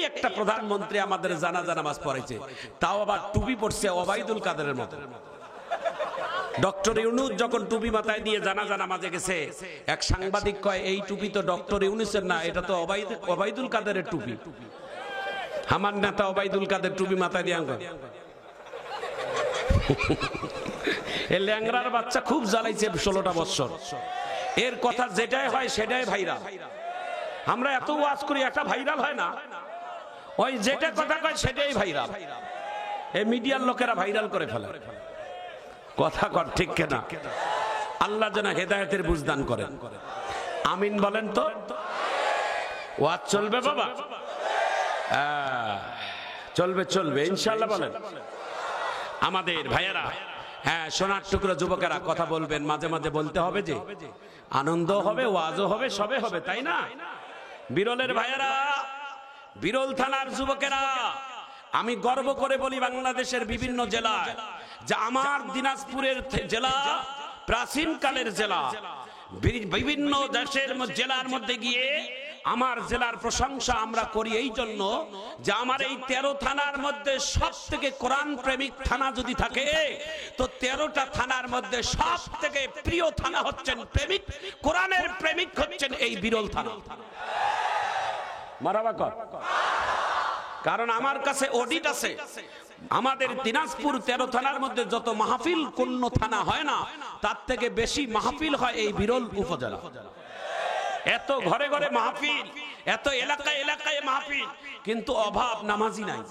একটা প্রধানমন্ত্রী আমাদের জানাজা নামাজ পড়াইছে, তাও আবার টুপি পড়ছে ওবায়দুল কাদেরের মতো। ডক্টর ইউনূস যখন টুপি মাথায় দিয়ে জানাজা নামাজে গেছে, এক সাংবাদিক কয় এই টুপি তো ডক্টর ইউনূসের না, এটা তো ওবায়দুল কাদেরের টুপি। আমার নেতা ওবায়দুল কাদের টুপি মাথায় দিয়ে আঙ্গ এই ল্যাংড়ার বাচ্চা খুব জ্বালাইছে 16টা বছর। এর কথা যেটাই হয় সেটাই ভাইরাল। আমরা এত ওয়াজ করি, একটা ভাইরাল হয় না, ওই যেটা কথা কয় সেটাই ভাইরাল। এই মিডিয়ার লোকেরা ভাইরাল করে ফেলে। কথা কর ঠিক কিনা? আল্লাহ যেন হেদায়েতের বুঝদান করেন, আমিন বলেন তো। ওয়াজ চলবে বাবা, চলবে চলবে ইনশাআল্লাহ বলেন। আমাদের ভাইয়েরা, হ্যাঁ সোনার টুকরো যুবকেরা কথা বলবেন, মাঝে মাঝে বলতে হবে যে আনন্দ হবে, ওয়াজও হবে, সবে হবে, তাই না? বিরলের ভাইয়েরা, বিরল থানার যুবকেরা, আমি গর্ব করে বলি বাংলাদেশের বিভিন্ন জেলায় যে আমার দিনাজপুরের জেলা প্রাচীন কালের জেলা। বিভিন্ন দেশের জেলার মধ্যে গিয়ে আমার জেলার প্রশংসা আমরা করি এই জন্য যে আমার এই 13 থানার মধ্যে সব থেকে কোরআন প্রেমিক থানা যদি থাকে তো 13টা থানার মধ্যে সব থেকে প্রিয় থানা হচ্ছেন প্রেমিক, কোরআনের প্রেমিক হচ্ছেন এই বিরল থানা। মারহাবা কর। কারণ আমার কাছে অডিট আছে, আমাদের দিনাজপুর 13 থানার মধ্যে যত মাহফিল কোন থানা হয় না, তার থেকে বেশি মাহফিল হয় এই বিরল উপজেলা। এত ঘরে ঘরে মাহফিল, এত এলাকায় এলাকায় মাহফিল, কিন্তু অভাব নামাজি নাই।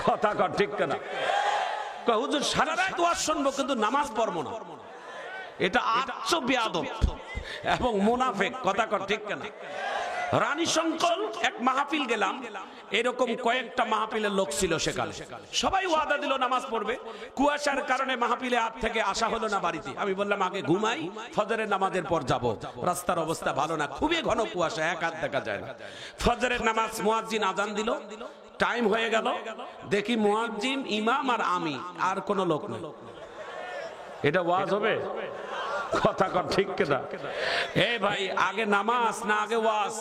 কথা কর ঠিক কিনা? হুজুর সারা রাত ওয়াজ শুনবো কিন্তু নামাজ পড়বো না, এটা আচ্ছ বেয়াদব এবং মুনাফিক। কথা কর ঠিক কিনা? রানী শঙ্কল এক মাহফিল গেলাম, এরকম কয়েকটা মাহফিলের লোক ছিল সেখানে, সবাই ওয়াদা দিল নামাজ পড়বে। কুয়াশার কারণে মাহফিলে আজ থেকে আসা হলো না বাড়িতে। আমি বললাম আগে ঘুমাই, ফজরের নামাজের পর যাব। রাস্তার অবস্থা ভালো না, খুবই ঘন কুয়াশা, এক হাত দেখা যায় না। ফজরের নামাজ মুয়াজ্জিন আজান দিল, টাইম হয়ে গেল, দেখি মুয়াজ্জিন, ইমাম আর আমি, আর কোনো লোক নেই। এটা ওয়াজ হবে? কথা কর ঠিক কিনা? এ ভাই, আগে নামাজ না আগে ওয়াজ?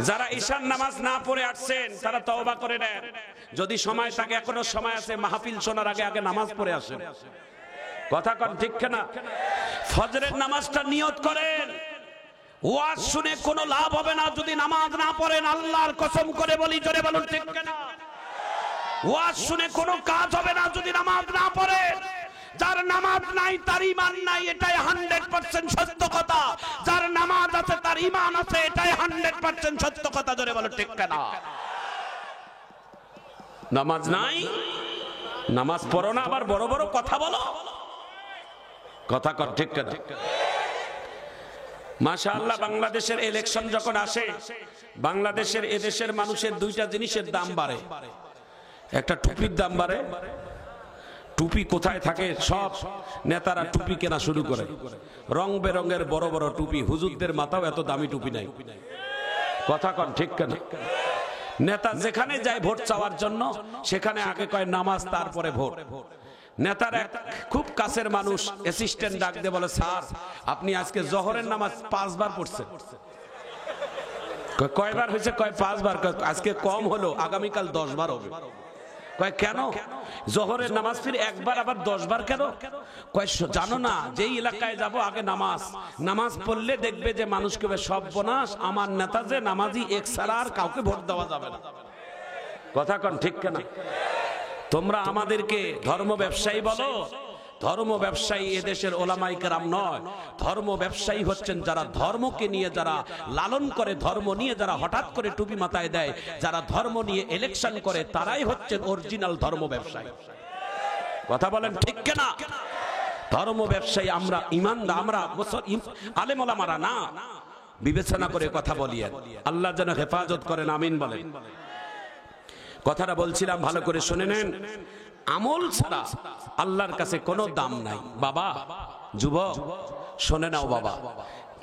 যারা ঈশার নামাজ না পড়ে আসছেন তারা তওবা করে নেন, যদি সময় থাকে, এখনো সময় আছে, মাহফিল শোনার আগে আগে নামাজ পড়ে আসেন। কথা কর ঠিক কিনা? ফজরের নামাজটা নিয়ত করেন। ওয়াজ শুনে কোনো লাভ হবে না যদি নামাজ না পড়েন, আল্লাহর কসম করে বলি, জোরে বলুন ঠিক কিনা? ওয়াজ শুনে কোনো কাজ হবে না যদি নামাজ না পড়েন। যার নামাজ নাই তার ঈমান নাই, এটাই 100% সত্য কথা। যার নামাজ আছে তার ঈমান আছে, এটাই 100% সত্য কথা। জোরে বলো ঠিক কিনা? নামাজ নাই, নামাজ পড়ো না, আবার বড় বড় কথা বলো। কথা কর ঠিক কিনা? মাশাআল্লাহ, বাংলাদেশের ইলেকশন যখন আসে, বাংলাদেশের এদেশের মানুষের দুইটা জিনিসের দাম বাড়ে। একটা টুপির দাম বাড়ে। টুপি কোথায় থাকে? সব নেতারা টুপি কেনা শুরু করে, রং বেরঙের বড় বড় টুপি। হুজুরদের মাথাও এত দামি টুপি নাই। কথা কন ঠিক কেন? নেতা যেখানে যায় ভোট চাওয়ার জন্য, সেখানে আগে কয় নামাজ, তারপরে ভোট। নেতার এক খুব কাছের মানুষ অ্যাসিস্ট্যান্ট ডাক দিয়ে বলে, স্যার আপনি আজকে জোহরের নামাজ 5 বার পড়ছেন। কয়বার হয়েছে? কয় 5 বার। আজকে কম হলো, আগামীকাল 10 বার হবে। কয় কেন? জোহরের নামাজ ফির একবার, আবার 10 বার কেন? কয় জানো না, যেই এলাকায় যাব আগে নামাজ, নামাজ পড়লে দেখবে যে মানুষকে সর্বনাশ, আমার নেতা যে নামাজি, এক ছাড়া আর কাউকে ভোট দেওয়া যাবে না। কথা কন ঠিক কিনা? তোমরা আমাদেরকে ধর্ম ব্যবসায়ী বলো, ধর্ম ব্যবসায়ী এদেশের ওলামায়ে কেরাম নয়। ধর্ম ব্যবসায়ী হচ্ছেন যারা ধর্মকে নিয়ে, যারা লালন করে, ধর্ম নিয়ে যারা হঠাৎ করে টুপি মাথায় দেয়, যারা ধর্ম নিয়ে ইলেকশন করে, তারাই হচ্ছেন অরিজিনাল ধর্ম ব্যবসায়ী। কথা বলেন ঠিক কিনা? ধর্ম ব্যবসায়ী আমরা ইমানদার, আমরা আলেম ওলামারা না। বিবেচনা করে কথা বলিয়েন, আল্লাহ যেন হেফাজত করেন, আমিন বলেন। কথাটা বলছিলাম, ভালো করে শুনে নেন। আমল ছাড়া আল্লাহর কাছে কোনো দাম নাই। বাবা, যুবক শুনে নাও বাবা,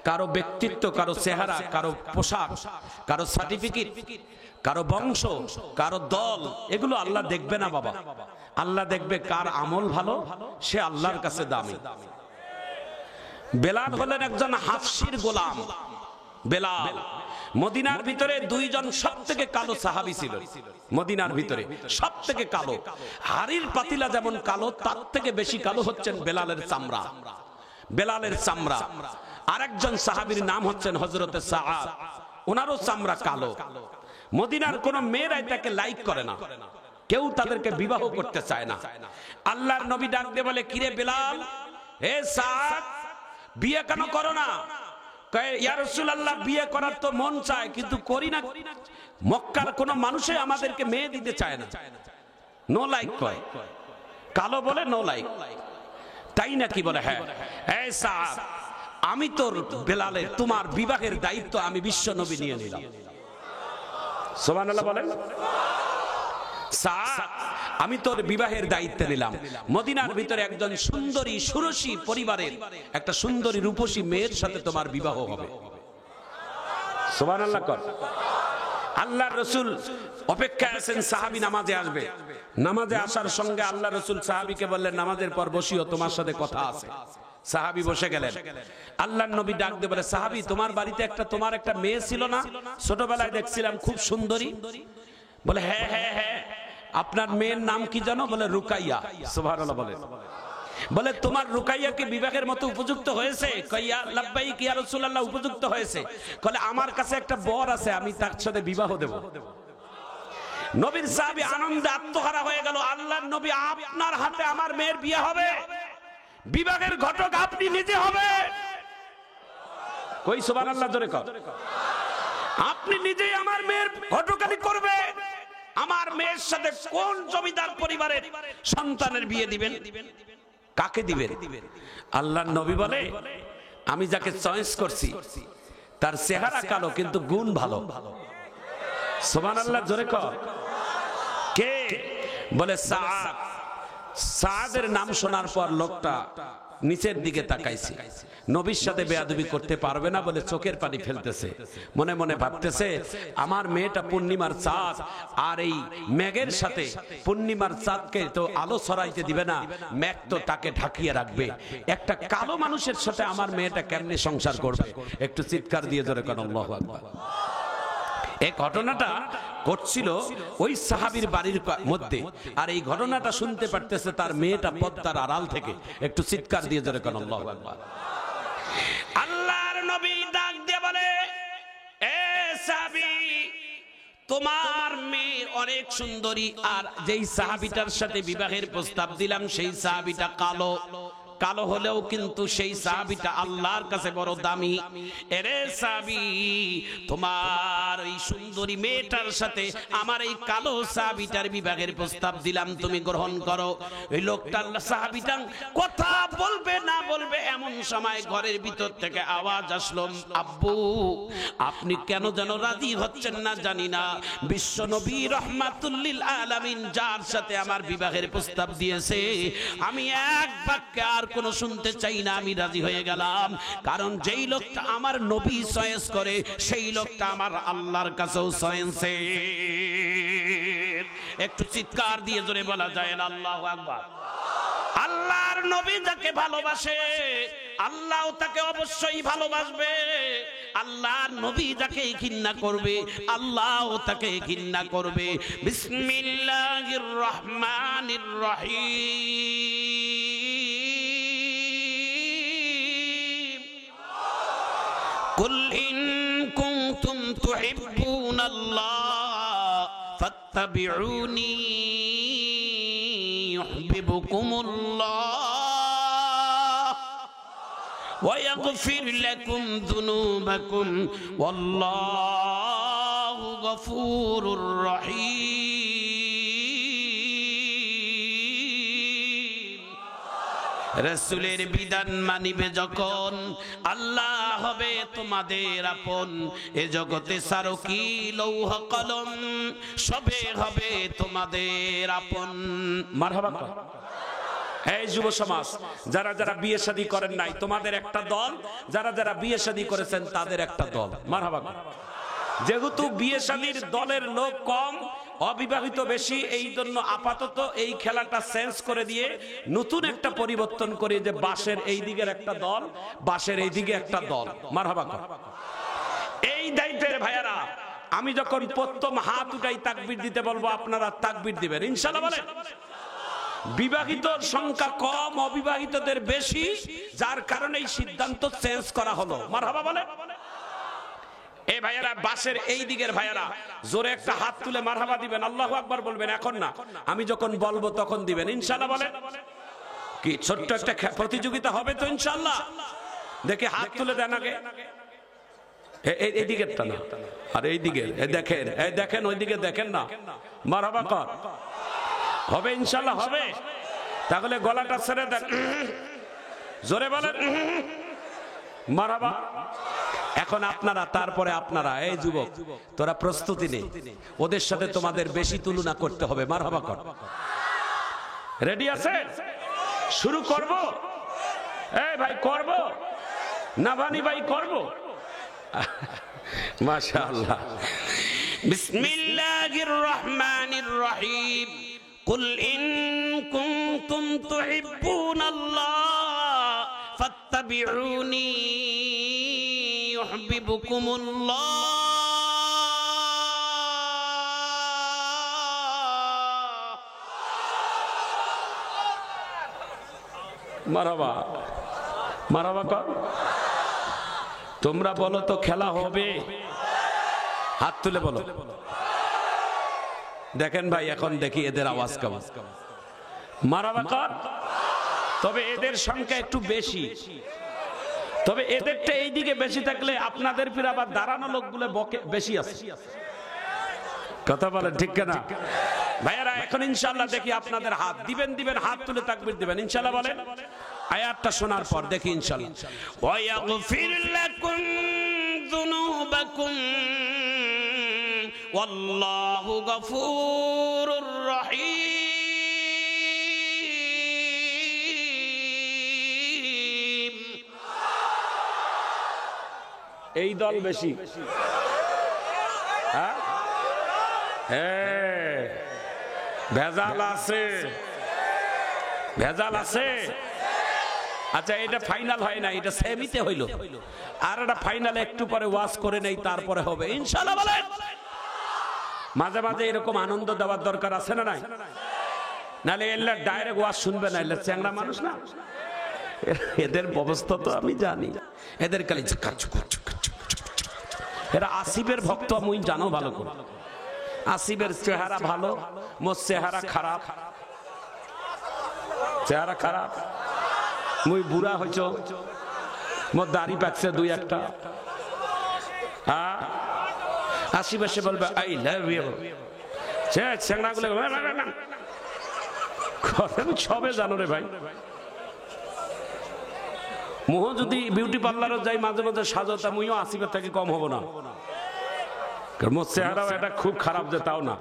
কারো ব্যক্তিত্ব, কারো চেহারা, কারো পোশাক, কারো সার্টিফিকেট, কারো বংশ, কারো দল, এগুলো আল্লাহ দেখবে না বাবা। আল্লাহ দেখবে কার আমল ভালো, সে আল্লাহর কাছে দামি। বেলাল হলেন একজন হাফসির গোলাম। বেলাল মদিনার ভিতরে দুইজন সবথেকে কালো সাহাবী ছিল, মদিনার ভিতরে সবথেকে কালো। হাড়ির পাতিলা যেমন কালো, তার থেকে বেশি কালো হচ্ছেন বেলালের চামড়া, বেলালের চামড়া। আরেকজন সাহাবীর নাম হচ্ছেন হযরতে সাআদ, ওনারও চামড়া কালো। মদিনার কোন মেয়েরাই তাকে লাইক করে না, কেউ তাদেরকে বিবাহ করতে চায় না। আল্লাহর নবী ডাক দিয়ে বলে, কিরে বেলাল, হে সাআদ, বিয়ে কেন করো না? কয়, ইয়া রাসূলুল্লাহ, বিয়ে করার তো মন চায় কিন্তু করি না। মক্কার কোন মানুষে আমাদেরকে মেয়ে দিতে চায় না, নো লাইক কয়, কালো বলে নো লাইক। তাই নাকি? বলে হ্যাঁ। হে সাআদ, আমি তোর বেলালের, তোমার বিবাহের দায়িত্ব আমি বিশ্ব নবী নিয়ে নিলাম। সুবহানাল্লাহ বলেন। সাআদ, আমি তোর বিবাহের দায়িত্ব নিলাম। মদিনার ভিতরে একজন সুন্দরী সুরসী পরিবারের একটা সুন্দরী রূপসী মেয়ের সাথে তোমার বিবাহ হবে। সুবহানাল্লাহ কর। আল্লাহর রাসূল অপেক্ষায় আছেন, সাহাবী নামাজে আসবে। নামাজে আসার সঙ্গে আল্লাহর রাসূল সাহাবীকে বললেন, নামাজের পর বসিও, তোমার সাথে কথা আছে। সাহাবী বসে গেলেন। আল্লাহর নবী ডাক দিয়ে বলে, সাহাবী, তোমার বাড়িতে তোমার একটা মেয়ে ছিল না, ছোটবেলায় দেখছিলাম খুব সুন্দরী? বলে হ্যাঁ হ্যাঁ হ্যাঁ। আপনার মেয়ের নাম কি জানো? বলে রুকাইয়া। সুবহানাল্লাহ বলে। বলে তোমার রুকাইয়া কি বিবাহের মতো উপযুক্ত হয়েছে? কইয়া লাব্বাইক ইয়া রাসূলুল্লাহ, উপযুক্ত হয়েছে। বলে আমার কাছে একটা বর আছে, আমি তার সাথে বিবাহ দেব। নবীর সাহাবী আনন্দে আত্মহারা হয়ে গেল। আল্লাহর নবী, আপনার হাতে আমার মেয়ের বিয়ে হবে, বিবাহের ঘটক আপনি নিজে হবে। কই সুবহানাল্লাহ জোরে কর। আপনি নিজেই আমার মেয়ের ঘটকালি করবে। আমার মেয়ের সাথে কোন জমিদার পরিবারের সন্তানের বিয়ে দিবেন? কাকে দিবেন? আল্লাহর নবী বলে, আমি যাকে চয়েস করছি তার চেহারা কালো কিন্তু গুণ ভালো। সুবহানাল্লাহ জোরে কর। কে? বলে সাআদ। সাআদের নাম শোনার পর লোকটা নিচের দিকে তাকাইছে। নবীর সাথে বেয়াদবি করতে পারবে না বলে চোখের পানি ফেলতেছে। মনে মনে ভাবতেছে, আমার মেয়েটা পূর্ণিমার চাঁদ, আর এই মেঘের সাথে পূর্ণিমার চাঁদকে তো আলো ছড়াইতে দিবে না, মেঘ তো তাকে ঢাকিয়ে রাখবে। একটা কালো মানুষের সাথে আমার মেয়েটা কেমনে সংসার করবে? একটু চিৎকার দিয়ে জোরে কোন আল্লাহু আকবার। এই ঘটনাটা ঘটছিল ওই সাহাবীর বাড়ির মধ্যে, আর এই ঘটনাটা শুনতে পারতেছে তার মেয়েটা পদ্মার আড়াল থেকে। একটু চিৎকার দিয়ে জোরে কোন আল্লাহু আকবার। আল্লাহর নবী ডাক দিয়ে বলে, এ সাহাবী, তোমার মেয়ে অনেক সুন্দরী, আর যেই সাহাবীটার সাথে বিবাহের প্রস্তাব দিলাম সেই সাহাবীটা কালো। কালো হলেও কিন্তু সেই সাহাবীটা আল্লাহর কাছে বড় দামি। এরে সাহাবী, তোমার এই সুন্দরী মেয়েটার সাথে আমার এই কালো সাহাবীটার বিবাহের প্রস্তাব দিলাম, তুমি গ্রহণ করো। ওই লোকটা সাহাবীটা কথা বলবে না বলবে এমন সময় ঘরের ভিতর থেকে আওয়াজ আসলো, আব্বু, আপনি কেন যেন রাজি হচ্ছেন না জানি না। বিশ্ব নবী রাহমাতুল লিল আলামিন যার সাথে আমার বিবাহের প্রস্তাব দিয়েছে, আমি এক বাক্যে আর কোনো শুনতে চাই না, আমি রাজি হয়ে গেলাম। কারণ যেই লোকটা আমার নবী চয়েস করে সেই লোকটা আমার আল্লাহর কাছেও চয়েসে। একটু চিৎকার দিয়ে জোরে বলা যায় না আল্লাহু আকবার। আল্লাহর নবী যাকে ভালোবাসে আল্লাহও তাকে অবশ্যই ভালোবাসবে। আল্লাহর নবী যাকে ঘৃণা করবে আল্লাহও তাকে ঘৃণা করবে। বিসমিল্লাহির রহমানির রহিম। কুল ইন কুনতুম তুহিব্বুনাল্লাহ ফাত্তাবিউনি ইউহিব্বুকুমুল্লাহ ওয়া ইয়াগফির লাকুম যুনুবাকুম ওয়াল্লাহু গফুরুর রহিম। রাসূলের বিধান মানিবে যখন আল্লাহ হবে তোমাদের আপন। এ জগতে সারো কি লৌহ কলম সবে হবে তোমাদের আপন। মারহাবা। এই যুব সমাজ, যারা যারা বিয়ে শাদী করেন নাই তোমাদের একটা দল, যারা যারা বিয়ে শাদী করেছেন তাদের একটা দল। মারহাবা। যেহেতু বিয়ে শাদীর দলের লোক কম, অবিবাহিত বেশি, এই জন্য আপাতত এই খেলাটা চেঞ্জ করে দিয়ে নতুন একটা পরিবর্তন করে যে বাঁশের এই দিকের একটা দল, বাঁশের এই দিকে একটা দল। মারহাবা। এই দায়িত্বের ভাইয়ারা, আমি যখন প্রথম হাত উঠাই তাকবীর দিতে বলবো, আপনারা তাকবীর দিবেন ইনশাআল্লাহ বলেন। বিবাহিতর সংখ্যা কম, অবিবাহিতদের বেশি, যার কারণে এই সিদ্ধান্ত চেঞ্জ করা হলো। মারহাবা বলে। এই ভাইয়ারা, বাসের এই দিকের ভাইয়ারা জোরে একটা হাত তুলে মারহাবা দিবেন, আল্লাহু আকবার বলবেন। এখন না, আমি যখন বলবো তখন দিবেন ইনশাআল্লাহ বলেন। কি ছোট্ট একটা প্রতিযোগিতা হবে তো ইনশাআল্লাহ? দেখে হাত তুলে দেন আগে। এই দিকেরটা না, আর এই দিকে দেখেন, এই দেখেন, ওই দিকে দেখেন না। মারহাবা কর, হবে ইনশাআল্লাহ হবে। তাহলে গলাটা ছেড়ে দেন, জোরে বলেন মারহাবা। এখন আপনারা, তারপরে আপনারা, এই যুবক তোরা প্রস্তুতি নে, ওদের সাথে তোমাদের বেশি তুলনা করতে হবে। মারহাবা কর। রেডি আছে? শুরু করব? এই ভাই করব না? ভানি ভাই করব? মাশাআল্লাহ। বিসমিল্লাহির রহমানির রহিম। কুল ইন কুনতুম তুহিব্বুনাল্লাহ ফাত্তাবিউনি ইউহিব্বুকুমুল্লাহ। মারহাবা, মারহাবা কর। তোমরা বলো তো খেলা হবে? হাত তুলে বলো। দেখেন ভাই, এখন দেখি এদের আওয়াজ কেমন। মারহাবা কর। তবে এদের সংখ্যা একটু বেশি, তবে এদেরটা এইদিকে বেশি থাকলে আপনাদের ফির আবার দাঁড়ানো লোকগুলো বেশি আছে। কথা বলেন ঠিক না ভাইয়ারা? এখন ইনশাআল্লাহ দেখি আপনাদের হাত দিবেন, হাত তুলে তাকবীর দিবেন ইনশাআল্লাহ বলেন। আয়াতটা শোনার পর দেখি ইনশাআল্লাহ। ওয়া ইয়াগফির লাকুম যুনুবাকুম ওয়াল্লাহু গফুরুর রহিম। এই দল বেশি, হ্যাঁ? ভেজাল আছে, ভেজাল আছে। আচ্ছা, এটা ফাইনাল হয় না, এটা সেমিতে হইল, আর এটা ফাইনালে একটু পরে ওয়াজ করে নেই, তারপরে হবে ইনশাআল্লাহ বলেন। মাঝে মাঝে এরকম আনন্দ দেওয়ার দরকার আছে না নাই? নালে এল্লা ডাইরেক্ট ওয়াজ শুনবে না, এল্লা চ্যাংড়া মানুষ না। এদের অবস্থা তো আমি জানি, এদের খালি এরা আসিফের ভক্ত, মুই জানো ভালো করে। আসিফের চেহারা ভালো, মোর চেহারা খারাপ। চেহারা খারাপ, মুই বুড়া হইছ, মোর দাড়ি পাকছে দুই একটা। আসিফ এসে বলবে আই লাভ ইউ, চেংড়া গুলো সবে জানো রে ভাই। মুহ যদি বিউটি পার্লারও যাই মাঝে মাঝে সাজতা, মুইও আসিফের থেকে কম হবো না। মোর চেহারাও এটা খুব খারাপ যে তাও না।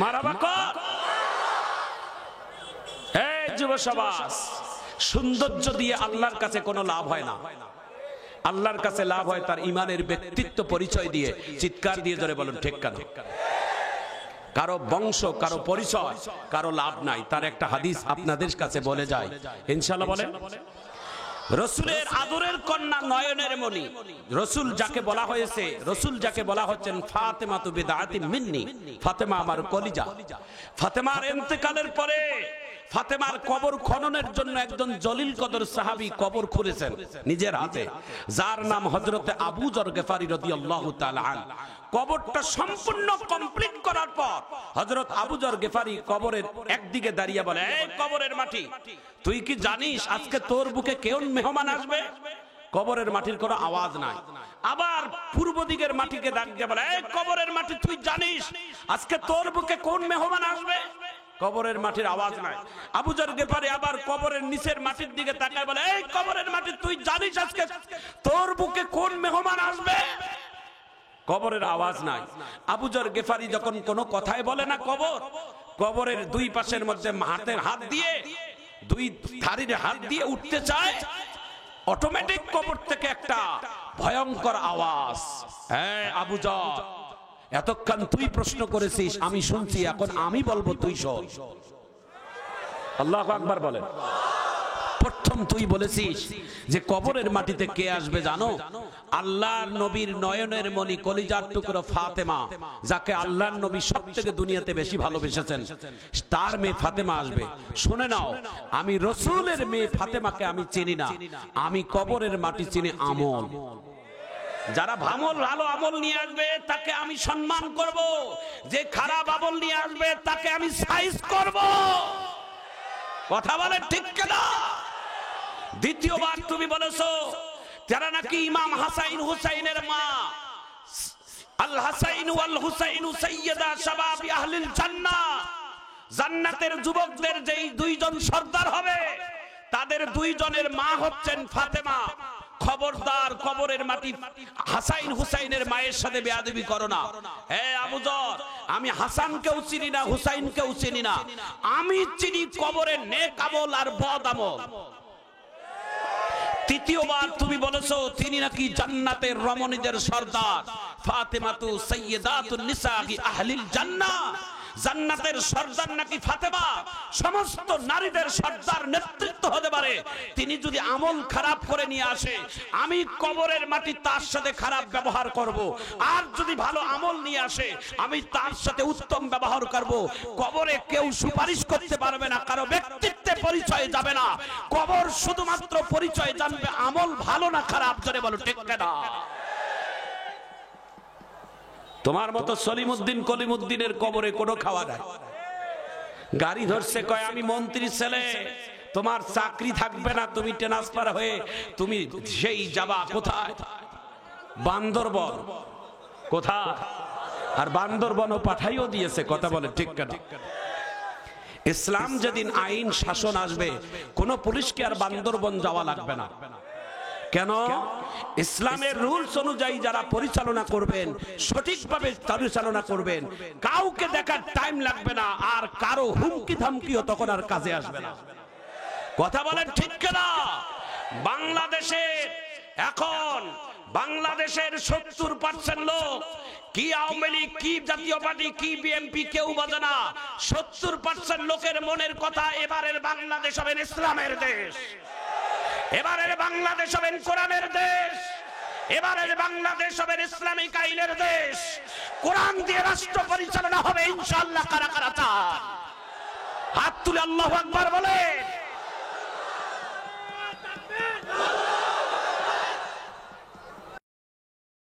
মারাবা কর। এই যুব সমাজ, সৌন্দর্য দিয়ে আল্লাহর কাছে কোনো লাভ হয় না। আল্লাহর কাছে লাভ হয় তার ইমানের ব্যক্তিত্ব পরিচয় দিয়ে। চিৎকার দিয়ে জোরে বলুন ঠিক কেন? কারো বংশ, কারো পরিচয়, কারো লাভ নাই। তার একটা হাদিস আপনাদের কাছে বলে যায় ইনশাআল্লাহ বলেন। রসুলের আদরের কন্যা, নয়নের মণি, রসুল যাকে বলা হয়েছে, রসুল যাকে বলা হচ্ছেন ফাতেমা তু বিদআতিন মিন্নি, ফাতেমা আমার কলিজা। ফাতেমার ইন্তেকালের পরে ফাতেমার কবর খননের জন্য একজন জলিল কদর সাহাবী কবর খুঁড়েছেন নিজের হাতে, যার নাম হযরতে আবু যর গিফারী রাদিয়াল্লাহু তাআলা আনহু। কবরটা সম্পূর্ণ কমপ্লিট করার পর হযরত আবু যর গিফারী কবরের একদিকে দাঁড়িয়ে বলে, এই কবরের মাটি, তুই কি জানিস আজকে তোর বুকে কেমন মেহমান আসবে? কবরের মাটির কোনো আওয়াজ নাই। আবার পূর্ব দিকের মাটিকে ডাক দিয়ে বলে, এই কবরের মাটি, তুই জানিস আজকে তোর বুকে কোন মেহমান আসবে? কবরের মাটির আওয়াজ নাই। আবু যর গিফারী আবার কবরের নিচের মাটির দিকে তাকায় বলে, এই কবরের মাটি, তুই জানিস আজকে তোর বুকে কোন মেহমান আসবে? কবরের আওয়াজ নাই। আবু যর গিফারী যখন কোনো কথাই বলে না, কবরের দুই পাশের মধ্যে হাতের হাত দিয়ে, দুই ধারির হাত দিয়ে উঠতে চায়, অটোমেটিক কবর থেকে একটা ভয়ঙ্কর আওয়াজ। হ্যাঁ আবু যর, এতক্ষণ তুই প্রশ্ন করেছিস, আমি শুনছি, এখন আমি বলবো, তুই শোন। আল্লাহু আকবার বলেন। প্রথম প্রথম তুই বলেছিস যে কবরের মাটিতে কে আসবে জানো? আল্লাহর নবীর নয়নের মণি কলিজার টুকরো ফাতেমা, যাকে আল্লাহর নবী সবথেকে দুনিয়াতে বেশি ভালোবেসেছেন, তার মেয়ে ফাতেমা আসবে। শুনে নাও, আমি রসুলের মেয়ে ফাতেমাকে আমি চিনি না, আমি কবরের মাটি চিনি আমল। যারা ভালো আমল নিয়ে আসবে তাকে আমি সম্মান করব, যে খারাপ আমল নিয়ে আসবে তাকে আমি সাইজ করব। কথা বলে ঠিক কিনা? দ্বিতীয়বার তুমি বলেছো যারা নাকি ইমাম হাসান হুসাইনের মা, আল হাসাইন ওয়াল হুসাইন সাইয়্যিদা শাবাবি আহলিল জান্নাহ, জান্নাতের যুবকদের যেই দুইজন সর্দার হবে তাদের দুইজনের মা হচ্ছেন ফাতেমা। খবরদার কবরের মাটি হাসাইন হুসাইনের মায়ের সাথে বেয়াদবি করো না। হে আবু যর, আমি হাসানকেও চিনি না, হুসাইনকেও চিনি না, আমি চিনি কবরের নেক আমল আর বদ আমল। তৃতীয়বার তুমি বলেছো তিনি নাকি জান্নাতের রমণীদের সর্দার, ফাতেমাতু সাইয়্যিদাতুন নিসাই আহলিল জান্নাহ, জান্নাতের সর্দার নাকি ফাতেমা, সমস্ত নারীদের সর্দার নেতৃত্ব হতে পারে। তিনি যদি আমল খারাপ করে নিয়ে আসে, আমি কবরের মাটি তার সাথে খারাপ ব্যবহার করব, আর যদি ভালো আমল নিয়ে আসে আমি তার সাথে উত্তম ব্যবহার করব। কবরে কেউ সুপারিশ করতে পারবে না, কারো ব্যক্তিত্বে পরিচয় যাবে না। কবর শুধুমাত্র পরিচয় জানবে আমল ভালো না খারাপ। জোরে বলো ঠিক না? তোমার মতো সলিমউদ্দিন কলিমউদ্দিনের কবরে কোনো খাওয়া নাই। গাড়ি ধরছে, কয় আমি মন্ত্রীর ছেলে, তোমার চাকরি থাকবে না, তুমি ট্রান্সফার হয়ে তুমি সেই যাবা কোথায়? বান্দরবন। কোথায়? আর বান্দরবনও পাঠাইও দিয়েছে। কথা বলে ঠিক না? ইসলাম যেদিন আইন শাসন আসবে, কোন পুলিশকে আর বান্দরবন যাওয়া লাগবে না। কেন? ইসলামের রুলস অনুযায়ী যারা পরিচালনা করবেন, সঠিকভাবে পরিচালনা করবেন, কাউকে দেখার টাইম লাগবে না, আর কারো হুমকি ধামকিও তখন আর কাজে আসবে না। কথা বলেন ঠিক কিনা? বাংলাদেশে এখন বাংলাদেশের 70% লোক, কি আওয়ামী লীগ, কি জাতীয় পার্টি, কি বিএনপি, কেউ বোঝে না। 70% লোকের মনের কথা, এবারের বাংলাদেশ হবে ইসলামের দেশ, এবারের বাংলাদেশ হবে কোরআনের দেশ, এবারের বাংলাদেশ হবে ইসলামিক আইনের দেশ, কোরআন দিয়ে রাষ্ট্র পরিচালনা হবে ইনশাআল্লাহ। কারা কারা চান? হাত তুলে আল্লাহু আকবার বলে।